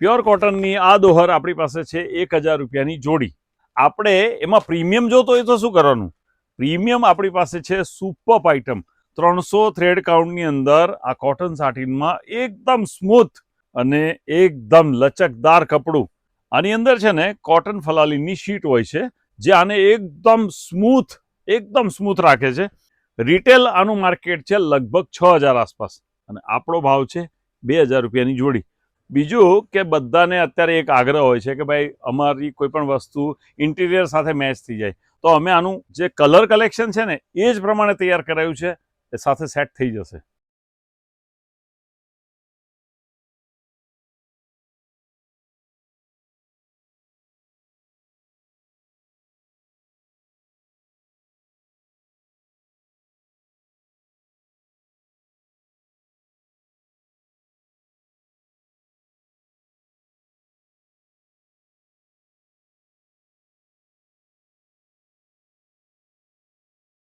Pure કોટનની આ દોહર આપણી પાસે છે 1000 રૂપિયાની જોડી. આપણે એમાં પ્રીમિયમ જોતો હોય તો શું કરવાનું? પ્રીમિયમ આપણી પાસે છે સુપર આઇટમ 300 થ્રેડ કાઉન્ટની અંદર આ કોટન સાટીનમાં એકદમ સ્મૂથ અને એકદમ લચકદાર કપડું. આની અંદર છે ને કોટન ફલાલીની શીટ હોય છે જે આને એકદમ સ્મૂથ રાખે છે. રિટેલ આનું માર્કેટ છે લગભગ 6000 આસપાસ અને આપણો ભાવ છે 2000 રૂપિયાની જોડી. બીજું કે બધાને અત્યારે એક આગ્રહ હોય છે કે ભાઈ અમારી કોઈ પણ વસ્તુ ઇન્ટિરિયર સાથે મેચ થઈ જાય, તો અમે આનું જે કલર કલેક્શન છે ને એ જ પ્રમાણે તૈયાર કરાયું છે, એ સાથે સેટ થઈ જશે.